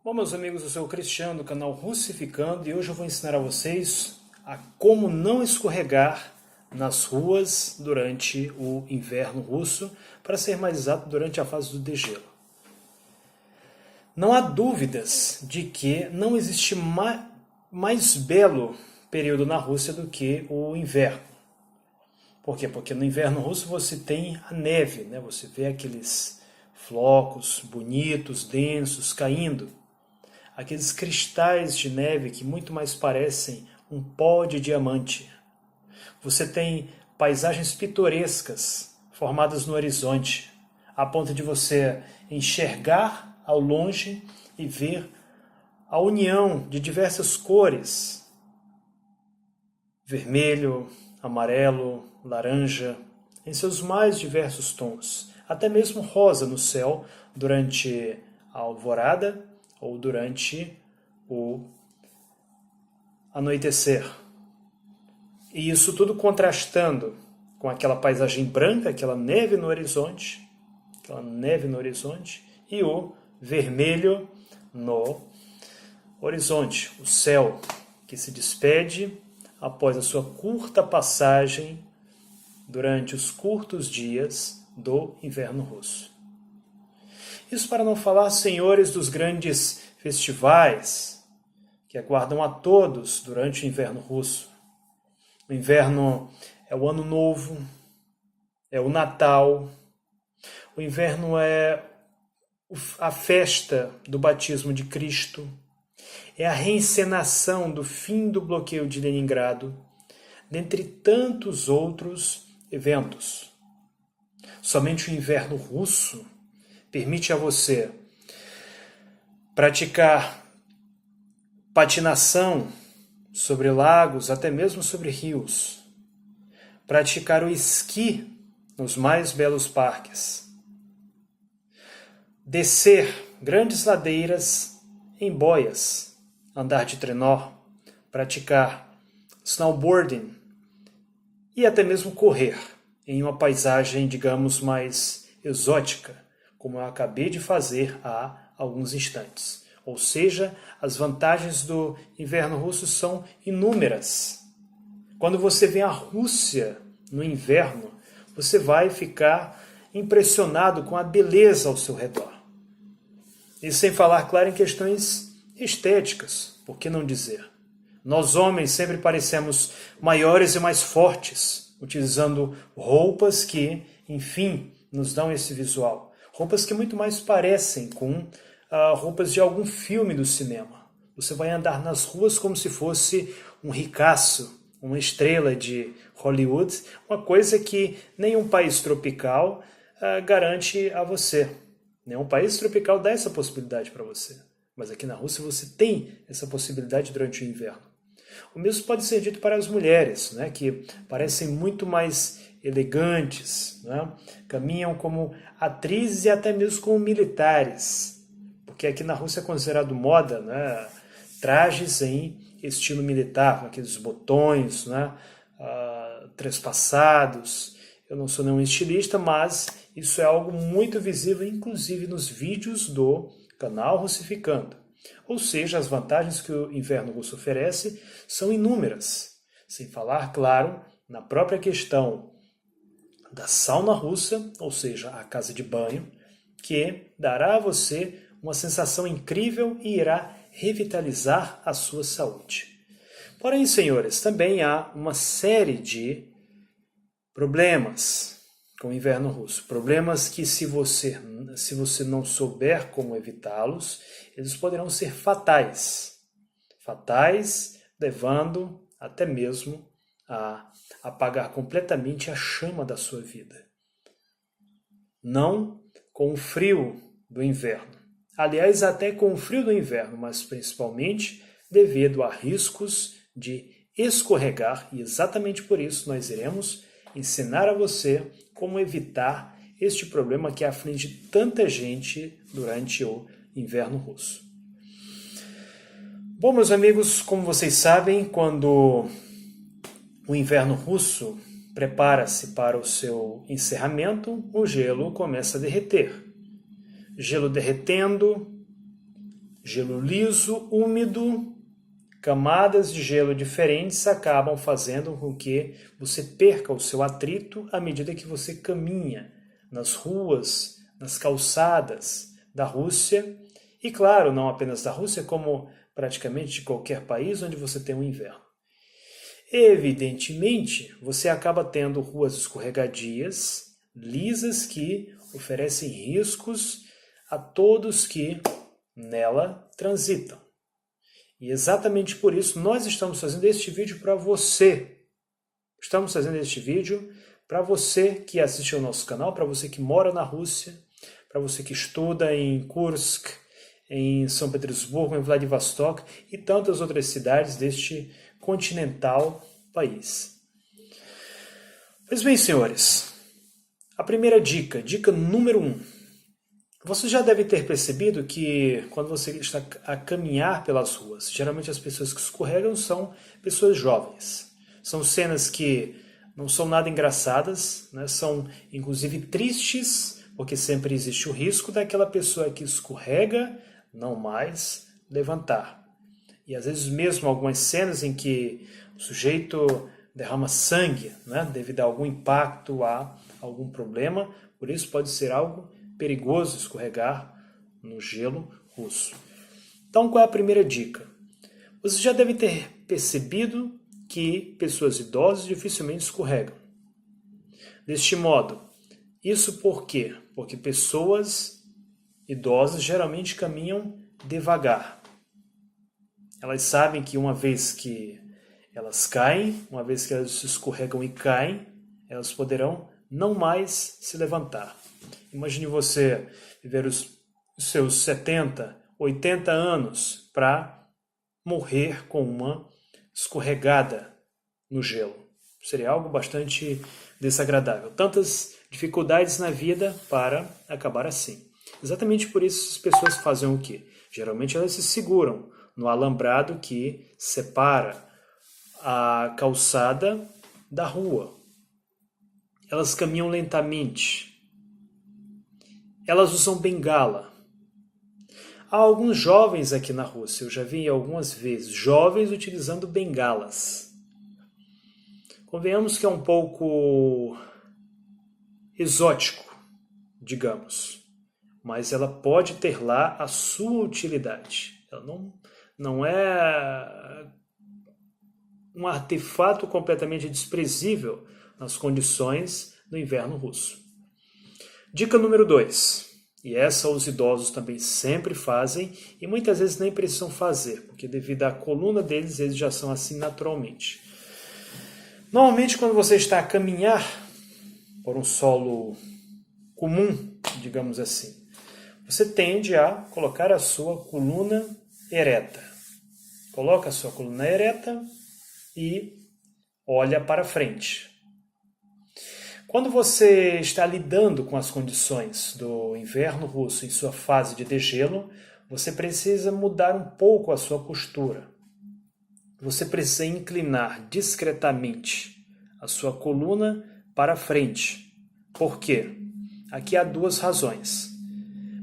Bom, meus amigos, eu sou o Cristiano do canal Russificando e hoje eu vou ensinar a vocês a como não escorregar nas ruas durante o inverno russo, para ser mais exato, durante a fase do degelo. Não há dúvidas de que não existe mais belo período na Rússia do que o inverno. Por quê? Porque no inverno russo você tem a neve, né? Você vê aqueles flocos bonitos, densos, caindo. Aqueles cristais de neve que muito mais parecem um pó de diamante. Você tem paisagens pitorescas formadas no horizonte, a ponto de você enxergar ao longe e ver a união de diversas cores: vermelho, amarelo, laranja, em seus mais diversos tons, até mesmo rosa no céu durante a alvorada ou durante o anoitecer. E isso tudo contrastando com aquela paisagem branca, aquela neve no horizonte, e o vermelho no horizonte, o céu que se despede após a sua curta passagem durante os curtos dias do inverno russo. Isso para não falar, senhores, dos grandes festivais que aguardam a todos durante o inverno russo. O inverno é o Ano Novo, é o Natal, o inverno é a festa do batismo de Cristo, é a reencenação do fim do bloqueio de Leningrado, dentre tantos outros eventos. Somente o inverno russo permite a você praticar patinação sobre lagos, até mesmo sobre rios, praticar o esqui nos mais belos parques, descer grandes ladeiras em boias, andar de trenó, praticar snowboarding e até mesmo correr em uma paisagem, digamos, mais exótica, como eu acabei de fazer há alguns instantes. Ou seja, as vantagens do inverno russo são inúmeras. Quando você vê a Rússia no inverno, você vai ficar impressionado com a beleza ao seu redor. E sem falar, claro, em questões estéticas, por que não dizer? Nós homens sempre parecemos maiores e mais fortes, utilizando roupas que, enfim, nos dão esse visual. Roupas que muito mais parecem com roupas de algum filme do cinema. Você vai andar nas ruas como se fosse um ricaço, uma estrela de Hollywood, uma coisa que nenhum país tropical garante a você. Nenhum país tropical dá essa possibilidade para você. Mas aqui na Rússia você tem essa possibilidade durante o inverno. O mesmo pode ser dito para as mulheres, né, que parecem muito mais elegantes, né, caminham como atrizes e até mesmo como militares, porque aqui na Rússia é considerado moda, né, trajes em estilo militar, com aqueles botões, né, trespassados. Eu não sou nenhum estilista, mas isso é algo muito visível, inclusive nos vídeos do canal Russificando. Ou seja, as vantagens que o inverno russo oferece são inúmeras. Sem falar, claro, na própria questão da sauna russa, ou seja, a casa de banho, que dará a você uma sensação incrível e irá revitalizar a sua saúde. Porém, senhores, também há uma série de problemas com o inverno russo. Problemas que, se você não souber como evitá-los, eles poderão ser fatais. Fatais, levando até mesmo a apagar completamente a chama da sua vida. Não com o frio do inverno. Aliás, até com o frio do inverno, mas principalmente devido a riscos de escorregar, e exatamente por isso nós iremos ensinar a você como evitar este problema que aflige tanta gente durante o inverno russo. Bom, meus amigos, como vocês sabem, quando o inverno russo prepara-se para o seu encerramento, o gelo começa a derreter. Gelo derretendo, Gelo liso, úmido, camadas de gelo diferentes acabam fazendo com que você perca o seu atrito à medida que você caminha nas ruas, nas calçadas da Rússia, e claro, não apenas da Rússia, como praticamente de qualquer país onde você tem um inverno. Evidentemente, você acaba tendo ruas escorregadias, lisas, que oferecem riscos a todos que nela transitam. E exatamente por isso nós estamos fazendo este vídeo para você. Estamos fazendo este vídeo para você que assiste ao nosso canal, para você que mora na Rússia, para você que estuda em Kursk, em São Petersburgo, em Vladivostok e tantas outras cidades deste continental país. Pois bem, senhores, a primeira dica, dica número 1. Você já deve ter percebido que quando você está a caminhar pelas ruas, geralmente as pessoas que escorregam são pessoas jovens. São cenas que não são nada engraçadas, né? São inclusive tristes, porque sempre existe o risco daquela pessoa que escorrega não mais levantar. E às vezes mesmo algumas cenas em que o sujeito derrama sangue, né? Devido a algum impacto, a algum problema, por isso pode ser algo perigoso escorregar no gelo russo. Então, qual é a primeira dica? Você já deve ter percebido que pessoas idosas dificilmente escorregam. Deste modo, isso por quê? Porque pessoas idosas geralmente caminham devagar. Elas sabem que uma vez que elas caem, uma vez que elas escorregam e caem, elas poderão não mais se levantar. Imagine você viver os seus 70, 80 anos para morrer com uma escorregada no gelo. Seria algo bastante desagradável. Tantas dificuldades na vida para acabar assim. Exatamente por isso as pessoas fazem o quê? Geralmente elas se seguram no alambrado que separa a calçada da rua. Elas caminham lentamente. Elas usam bengala. Há alguns jovens aqui na Rússia, eu já vi algumas vezes, jovens utilizando bengalas. Convenhamos que é um pouco exótico, digamos, mas ela pode ter lá a sua utilidade. Ela não é um artefato completamente desprezível nas condições do inverno russo. Dica número 2, e essa os idosos também sempre fazem e muitas vezes nem precisam fazer, porque devido à coluna deles, eles já são assim naturalmente. Normalmente quando você está a caminhar por um solo comum, digamos assim, você tende a colocar a sua coluna ereta. Coloca a sua coluna ereta e olha para frente. Quando você está lidando com as condições do inverno russo em sua fase de degelo, você precisa mudar um pouco a sua postura. Você precisa inclinar discretamente a sua coluna para frente. Por quê? Aqui há duas razões.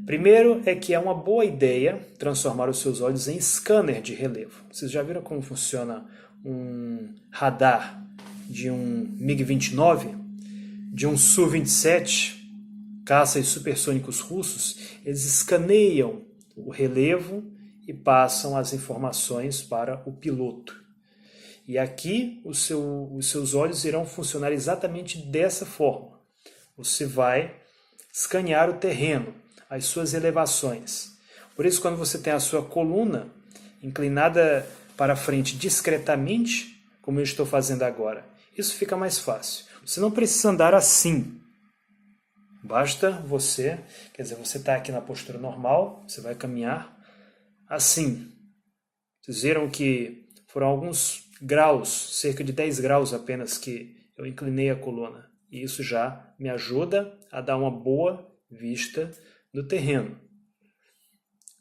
Primeiro é que é uma boa ideia transformar os seus olhos em scanner de relevo. Vocês já viram como funciona um radar de um MiG-29? De um Su-27, caças supersônicos russos, eles escaneiam o relevo e passam as informações para o piloto. E aqui os seus olhos irão funcionar exatamente dessa forma. Você vai escanear o terreno, as suas elevações. Por isso, quando você tem a sua coluna inclinada para frente discretamente, como eu estou fazendo agora, isso fica mais fácil. Você não precisa andar assim. Basta você, quer dizer, você está aqui na postura normal, você vai caminhar assim. Vocês viram que foram alguns graus, cerca de 10 graus apenas que eu inclinei a coluna. E isso já me ajuda a dar uma boa vista do terreno.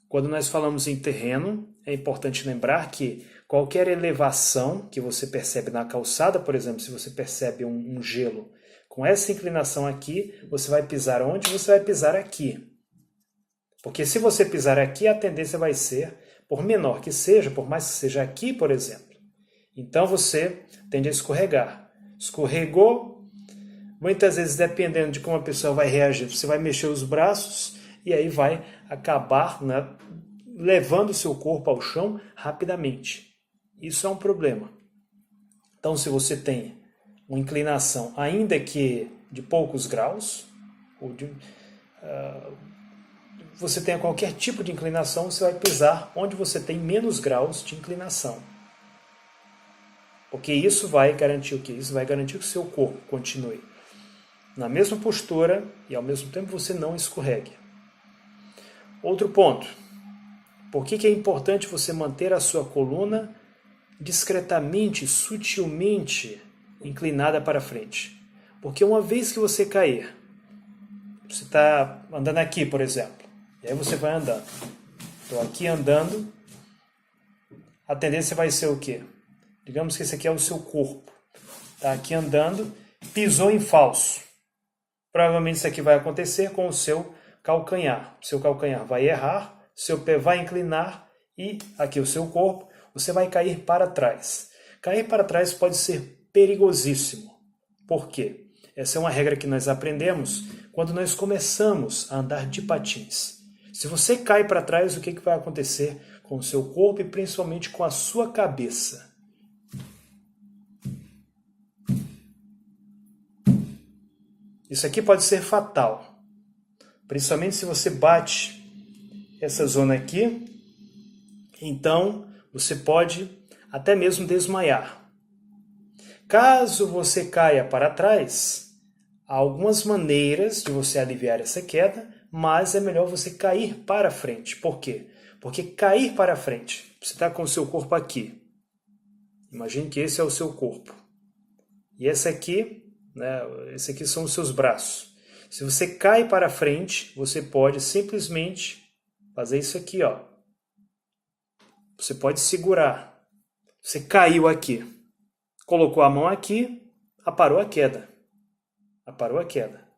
Quando nós falamos em terreno, é importante lembrar que qualquer elevação que você percebe na calçada, por exemplo, se você percebe um gelo com essa inclinação aqui, você vai pisar onde? Você vai pisar aqui. Porque se você pisar aqui, a tendência vai ser, por menor que seja, por mais que seja aqui, por exemplo, então você tende a escorregar. Escorregou, muitas vezes, dependendo de como a pessoa vai reagir, você vai mexer os braços e aí vai acabar, né, levando o seu corpo ao chão rapidamente. Isso é um problema. Então, se você tem uma inclinação, ainda que de poucos graus, ou você tenha qualquer tipo de inclinação, você vai pisar onde você tem menos graus de inclinação. Porque isso vai garantir o quê? Isso vai garantir que o seu corpo continue na mesma postura e ao mesmo tempo você não escorregue. Outro ponto. Por que é importante você manter a sua coluna discretamente, sutilmente inclinada para frente? Porque uma vez que você cair, você está andando aqui, por exemplo, e aí você vai andando. Estou aqui andando, a tendência vai ser o quê? Digamos que esse aqui é o seu corpo. Está aqui andando, pisou em falso. Provavelmente isso aqui vai acontecer com o seu calcanhar. O seu calcanhar vai errar, seu pé vai inclinar e aqui o seu corpo, você vai cair para trás. Cair para trás pode ser perigosíssimo. Por quê? Essa é uma regra que nós aprendemos quando nós começamos a andar de patins. Se você cai para trás, o que vai acontecer com o seu corpo e principalmente com a sua cabeça? Isso aqui pode ser fatal, principalmente se você bate essa zona aqui, então você pode até mesmo desmaiar. Caso você caia para trás, há algumas maneiras de você aliviar essa queda, mas é melhor você cair para frente. Por quê? Porque cair para frente, você está com o seu corpo aqui. Imagine que esse é o seu corpo. E esse aqui são os seus braços. Se você cai para frente, você pode simplesmente fazer isso aqui, ó. Você pode segurar. Você caiu aqui. Colocou a mão aqui, aparou a queda. Aparou a queda.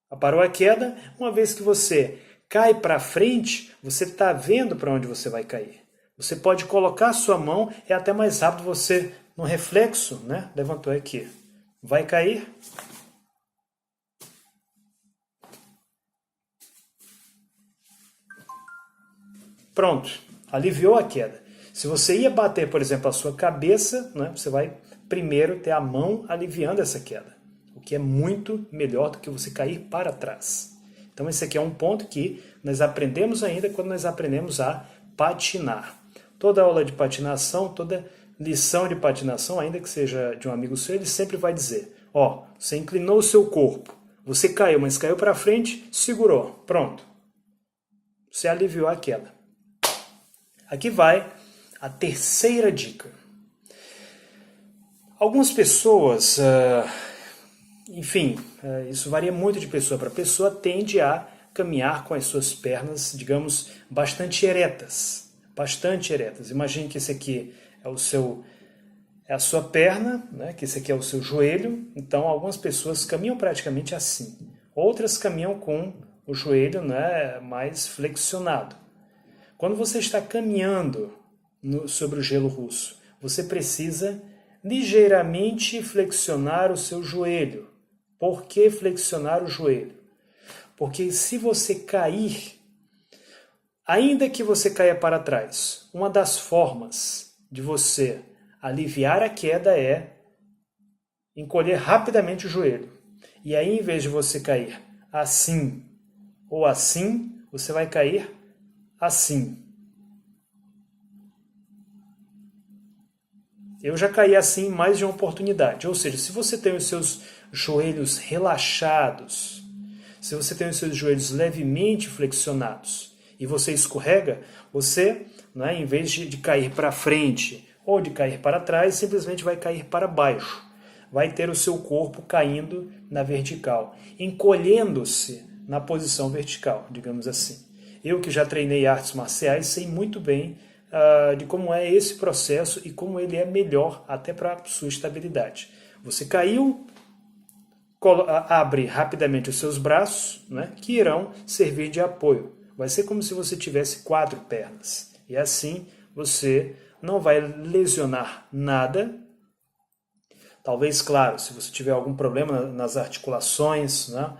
Aparou a queda, uma vez que você cai para frente, você está vendo para onde você vai cair. Você pode colocar a sua mão, é até mais rápido você, no reflexo, né? Levantou aqui. Vai cair. Pronto, aliviou a queda. Se você ia bater, por exemplo, a sua cabeça, né, você vai primeiro ter a mão aliviando essa queda, o que é muito melhor do que você cair para trás. Então esse aqui é um ponto que nós aprendemos ainda quando nós aprendemos a patinar. Toda aula de patinação, toda lição de patinação, ainda que seja de um amigo seu, ele sempre vai dizer, ó, você inclinou o seu corpo, você caiu, mas caiu para frente, segurou, pronto. Você aliviou a queda. Aqui vai a terceira dica. Algumas pessoas, isso varia muito de pessoa para pessoa, tende a caminhar com as suas pernas, digamos, bastante eretas. Bastante eretas. Imagine que esse aqui é a sua perna, né? Que esse aqui é o seu joelho. Então, algumas pessoas caminham praticamente assim. Outras caminham com o joelho, né, mais flexionado. Quando você está caminhando sobre o gelo russo, você precisa ligeiramente flexionar o seu joelho. Por que flexionar o joelho? Porque se você cair, ainda que você caia para trás, uma das formas de você aliviar a queda é encolher rapidamente o joelho. E aí, em vez de você cair assim ou assim, você vai cair assim. Eu já caí assim em mais de uma oportunidade. Ou seja, se você tem os seus joelhos relaxados, se você tem os seus joelhos levemente flexionados e você escorrega, você, né, em vez de cair para frente ou de cair para trás, simplesmente vai cair para baixo. Vai ter o seu corpo caindo na vertical, encolhendo-se na posição vertical, digamos assim. Eu que já treinei artes marciais sei muito bem de como é esse processo e como ele é melhor até para a sua estabilidade. Você caiu, abre rapidamente os seus braços, né, que irão servir de apoio. vai ser como se você tivesse 4 pernas. E assim você não vai lesionar nada. Talvez, claro, se você tiver algum problema nas articulações, né?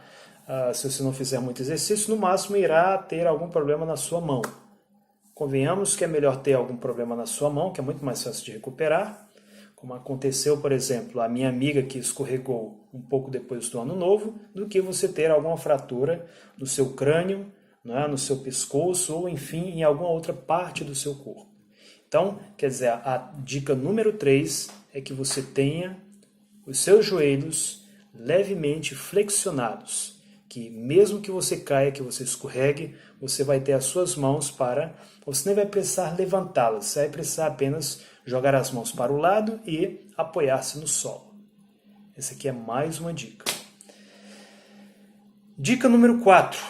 Se você não fizer muito exercício, no máximo irá ter algum problema na sua mão. Convenhamos que é melhor ter algum problema na sua mão, que é muito mais fácil de recuperar, como aconteceu, por exemplo, a minha amiga que escorregou um pouco depois do ano novo, do que você ter alguma fratura no seu crânio, né, no seu pescoço ou, enfim, em alguma outra parte do seu corpo. Então, quer dizer, a dica número 3 é que você tenha os seus joelhos levemente flexionados, que mesmo que você caia, que você escorregue, você vai ter as suas mãos para... Você nem vai precisar levantá-las, você vai precisar apenas jogar as mãos para o lado e apoiar-se no solo. Essa aqui é mais uma dica. Dica número 4.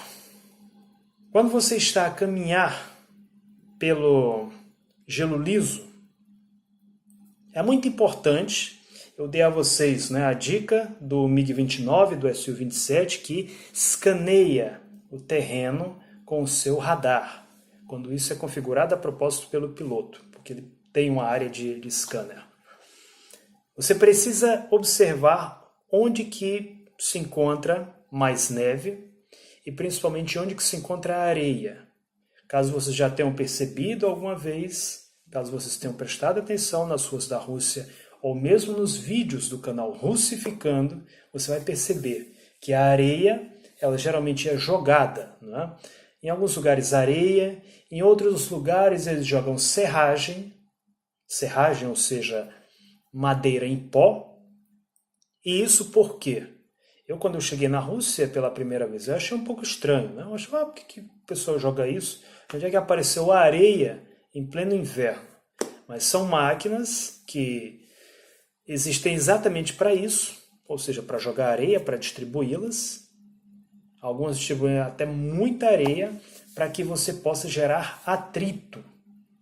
Quando você está a caminhar pelo gelo liso, é muito importante... Eu dei a vocês, né, a dica do MiG-29, do Su-27, que escaneia o terreno com o seu radar, quando isso é configurado a propósito pelo piloto, porque ele tem uma área de scanner. Você precisa observar onde que se encontra mais neve e principalmente onde que se encontra a areia. Caso vocês já tenham percebido alguma vez, caso vocês tenham prestado atenção nas ruas da Rússia, ou mesmo nos vídeos do canal Russificando, você vai perceber que a areia, ela geralmente é jogada, não é? Em alguns lugares areia, em outros lugares eles jogam serragem, ou seja, madeira em pó. E isso por quê? Quando eu cheguei na Rússia pela primeira vez, eu achei um pouco estranho, né? Eu achei, por que o pessoal joga isso? Onde é que apareceu a areia em pleno inverno? Mas são máquinas que existem exatamente para isso, ou seja, para jogar areia, para distribuí-las. Algumas distribuem até muita areia para que você possa gerar atrito.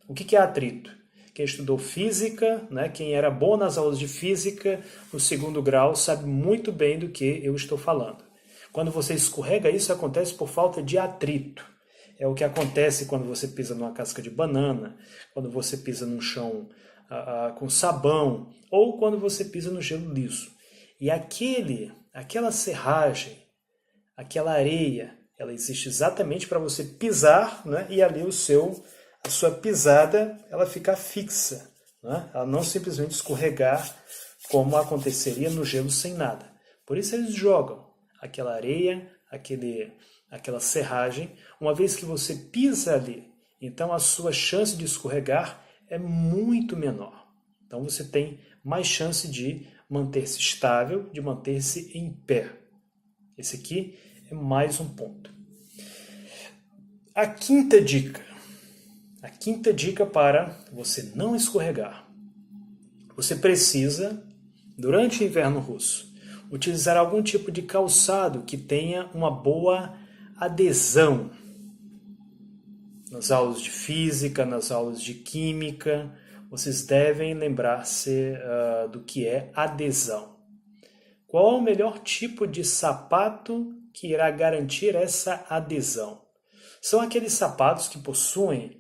O que é atrito? Quem estudou física, né, quem era bom nas aulas de física, no 2º grau, sabe muito bem do que eu estou falando. Quando você escorrega, isso acontece por falta de atrito. É o que acontece quando você pisa numa casca de banana, quando você pisa num chão com sabão, ou quando você pisa no gelo liso. E aquela serragem, aquela areia, ela existe exatamente para você pisar, né? E ali a sua pisada ela ficar fixa, né? Ela não simplesmente escorregar como aconteceria no gelo sem nada. Por isso eles jogam aquela areia, aquela serragem, uma vez que você pisa ali, então a sua chance de escorregar é muito menor. Então você tem mais chance de manter-se estável, de manter-se em pé. Esse aqui é mais um ponto. A quinta dica para você não escorregar. Você precisa, durante o inverno russo, utilizar algum tipo de calçado que tenha uma boa adesão. Nas aulas de física, nas aulas de química, vocês devem lembrar-se do que é adesão. Qual é o melhor tipo de sapato que irá garantir essa adesão? São aqueles sapatos que possuem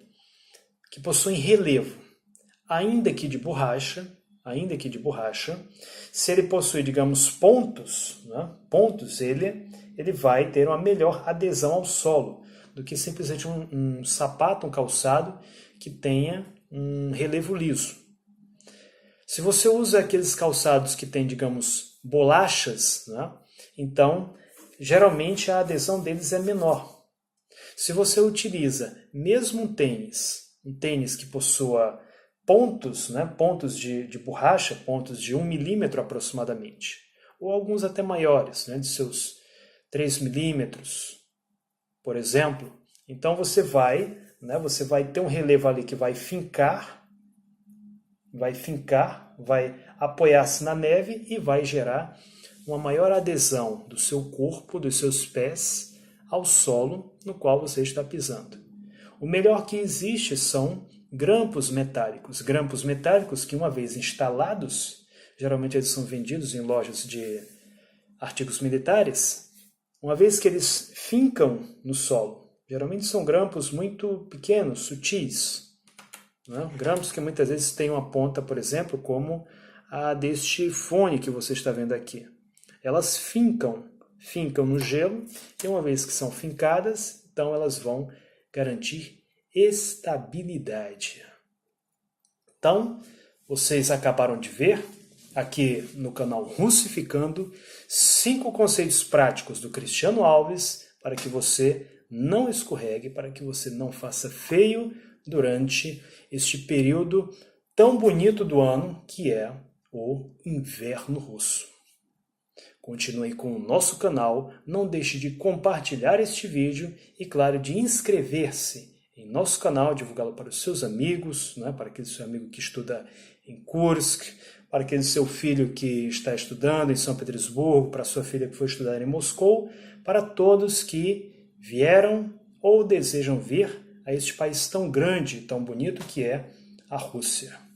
relevo, ainda que de borracha, se ele possui, digamos, pontos, né? Ele vai ter uma melhor adesão ao solo do que simplesmente um sapato, um calçado que tenha um relevo liso. Se você usa aqueles calçados que têm, digamos, bolachas, né? Então, geralmente a adesão deles é menor. Se você utiliza mesmo um tênis que possua pontos, né? Pontos de borracha, pontos de 1 milímetro aproximadamente, ou alguns até maiores, né? De seus 3 milímetros, por exemplo, então você vai ter um relevo ali que vai fincar, vai apoiar-se na neve e vai gerar uma maior adesão do seu corpo, dos seus pés, ao solo no qual você está pisando. O melhor que existe são grampos metálicos que, uma vez instalados, geralmente eles são vendidos em lojas de artigos militares. Uma vez que eles fincam no solo, Geralmente são grampos muito pequenos, sutis, né? Grampos que muitas vezes têm uma ponta, por exemplo, como a deste fone que você está vendo aqui. Elas fincam no gelo, e uma vez que são fincadas, então elas vão garantir estabilidade. Então, vocês acabaram de ver aqui no canal Russificando 5 conceitos práticos do Cristiano Alves para que você não escorregue, para que você não faça feio durante este período tão bonito do ano que é o inverno russo. Continue com o nosso canal, não deixe de compartilhar este vídeo e, claro, de inscrever-se em nosso canal, divulgá-lo para os seus amigos, né, para aquele seu amigo que estuda em Kursk, para aquele seu filho que está estudando em São Petersburgo, para a sua filha que foi estudar em Moscou, para todos que vieram ou desejam vir a este país tão grande e tão bonito que é a Rússia.